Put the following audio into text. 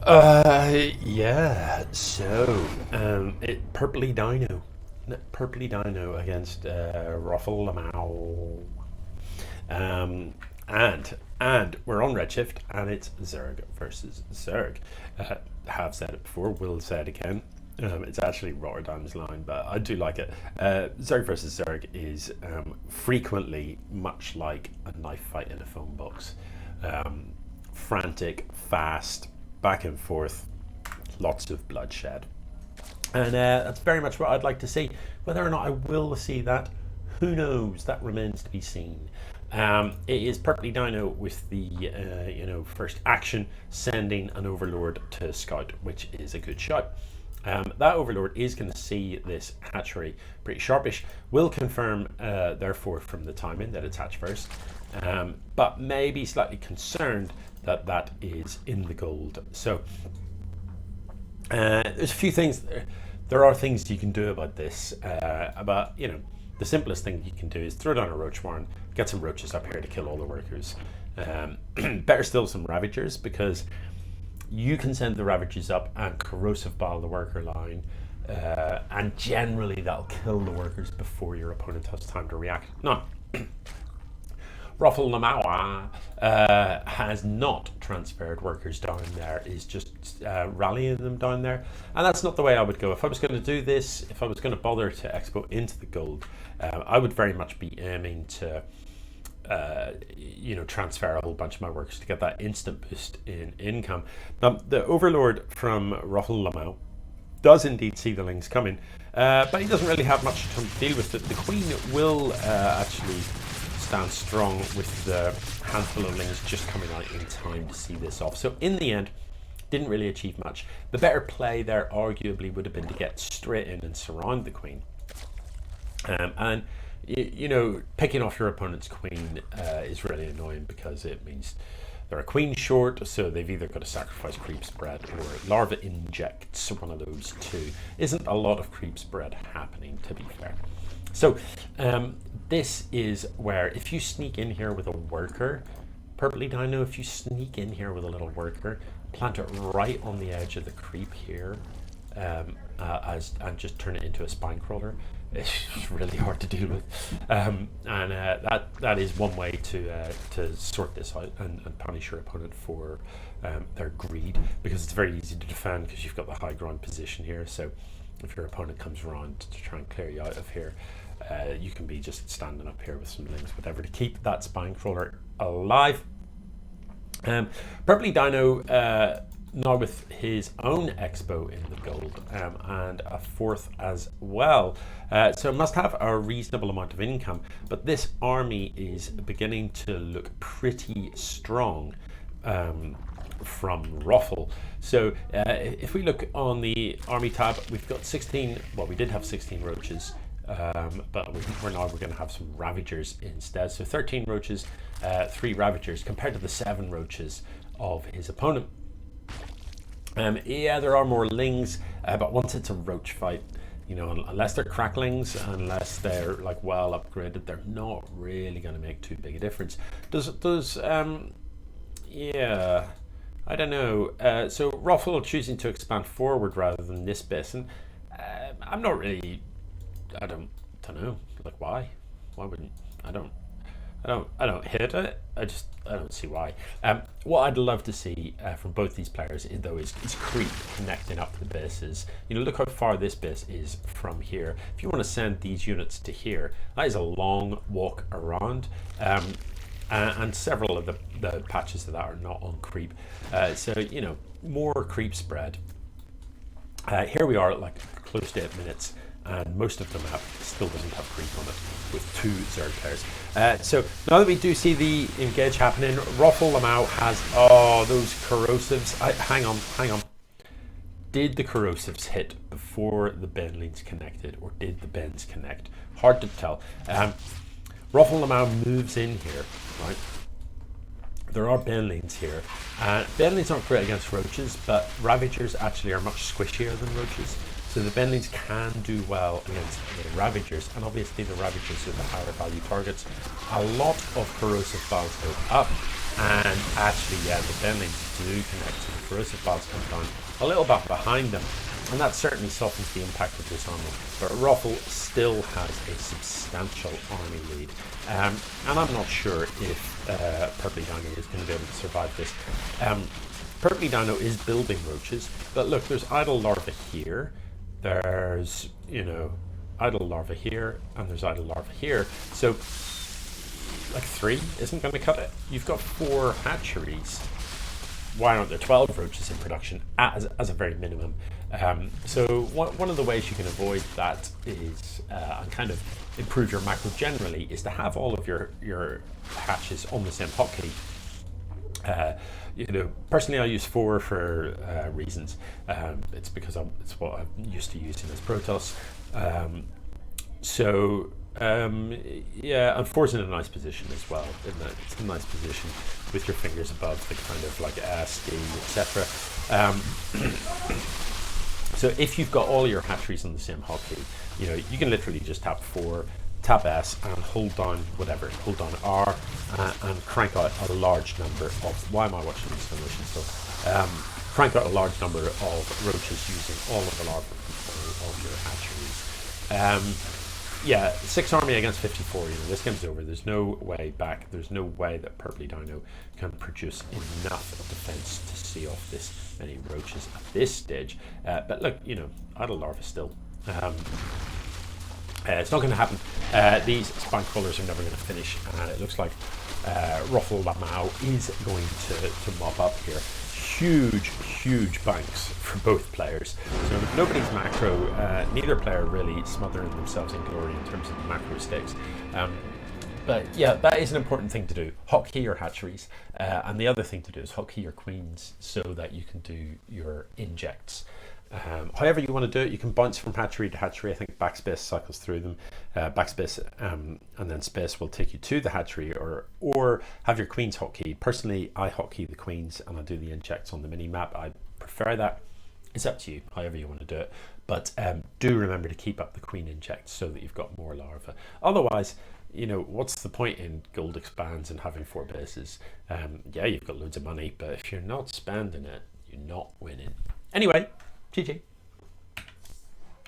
Yeah. So, PurplyDino, PurplyDino against XxROFLMAOxX. And we're on Redshift, and it's Zerg versus Zerg. Have said it before, will say it again. It's actually Rotterdam's line, but I do like it. Zerg versus Zerg is frequently much like a knife fight in a phone box. Frantic, fast, back and forth, lots of bloodshed. And that's very much what I'd like to see. Whether or not I will see that, who knows? That remains to be seen. It is PurplyDino with the first action, sending an Overlord to scout, which is a good shot. That Overlord is going to see this hatchery pretty sharpish. Will confirm, therefore, from the timing that it's hatch first, but may be slightly concerned that that is in the gold. So there's a few things. There are things you can do about this. The simplest thing you can do is throw down a roach warren, get some roaches up here to kill all the workers. Better still, some ravagers, because you can send the ravagers up and corrosive bile the worker line, and generally that'll kill the workers before your opponent has time to react. No. XxROFLMAOxX has not transferred workers down there, is just rallying them down there, and that's not the way I would go. If I was going to do this, if I was going to bother to expo into the gold, I would very much be aiming to transfer a whole bunch of my workers to get that instant boost in income. Now, the Overlord from XxROFLMAOxX does indeed see the lings coming, but he doesn't really have much to deal with it. The Queen will actually stand strong with the handful of lings just coming out in time to see this off. So in the end, didn't really achieve much. The better play there arguably would have been to get straight in and surround the Queen. Picking off your opponent's Queen is really annoying, because it means they're a Queen short, so they've either got to sacrifice creep spread or larva injects, one of those two. Isn't a lot of creep spread happening, to be fair. So this is where, if you sneak in here with a worker, PurplyDino, if you sneak in here with a little worker, plant it right on the edge of the creep here, and just turn it into a spine crawler, it's really hard to deal with. That is one way to sort this out and punish your opponent for their greed, because it's very easy to defend because you've got the high ground position here. So if your opponent comes around to try and clear you out of here, you can be just standing up here with some lings, whatever, to keep that spine crawler alive. PurplyDino now with his own expo in the gold, and a fourth as well, so must have a reasonable amount of income, but this army is beginning to look pretty strong from Ruffle. So if we look on the army tab, we've got 16, well, we did have 16 roaches, but we're going to have some ravagers instead. So 13 roaches, 3 ravagers, compared to the 7 roaches of his opponent. Yeah, there are more lings, but once it's a roach fight, unless they're cracklings, unless they're like well upgraded, they're not really going to make too big a difference. Yeah, I don't know. So Ruffle choosing to expand forward rather than this base, and I'm not really. I don't know. Like, why? Why wouldn't I don't hate it. I don't see why. What I'd love to see from both these players though is creep connecting up the bases. Look how far this base is from here. If you want to send these units to here, that is a long walk around, and several of the patches of that are not on creep. So more creep spread. Here we are at like close to 8 minutes. And most of the map still doesn't have creep on it, with 2 Zerg players. So now that we do see the engage happening, XxROFLMAOxX has, those corrosives. Hang on. Did the corrosives hit before the Benlings connected, or did the Bens connect? Hard to tell. XxROFLMAOxX moves in here, right? There are Benlings here. Benlings aren't great against roaches, but Ravagers actually are much squishier than roaches. So the Benlings can do well against the Ravagers, and obviously the Ravagers are the higher value targets. A lot of corrosive files go up, And actually, yeah, the bendings do connect to the corrosive files come down a little bit behind them, and that certainly softens the impact of this on them. But Ruffle still has a substantial army lead, and I'm not sure if PurplyDino is going to be able to survive this. PurplyDino is building roaches, but look, there's idle larvae here, there's, you know, idle larvae here, and there's idle larvae here, so like 3 isn't going to cut it. You've got 4 hatcheries. Why aren't there 12 roaches in production as a very minimum? So one of the ways you can avoid that is, and kind of improve your macro generally, is to have all of your hatches on the same hotkey. You know, personally I use 4 for reasons. It's because it's what I'm used to using as Protoss. Yeah, and 4's in a nice position as well, isn't it? It's a nice position with your fingers above the kind of like S, D, etc. So if you've got all your hatcheries on the same hotkey, you know, you can literally just tap 4, tap S, and hold down whatever, hold down R, and crank out a large number of, why am I watching this animation still? Crank out a large number of roaches using all of the larval control of your hatcheries. Yeah, 6 army against 54, you know, this game's over. There's no way back. There's no way that PurplyDino can produce enough defense to see off this many roaches at this stage. But look, you know, idle larvae still. It's not going to happen. These spine crawlers are never going to finish, and it looks like XxROFLMAO is going to mop up here. Huge banks for both players. So nobody's macro, neither player really smothering themselves in glory in terms of the macro stakes. But yeah, that is an important thing to do. Hotkey your hatcheries, and the other thing to do is hotkey your queens so that you can do your injects. However you want to do it, you can bounce from hatchery to hatchery. I think backspace cycles through them. Backspace and then space will take you to the hatchery, or have your queens hotkey. Personally, I hotkey the queens and I do the injects on the mini map. I prefer that. It's up to you, however you want to do it. But do remember to keep up the queen injects so that you've got more larvae. Otherwise, you know, what's the point in gold expands and having 4 bases? Yeah, you've got loads of money, but if you're not spending it, you're not winning. Anyway, GG.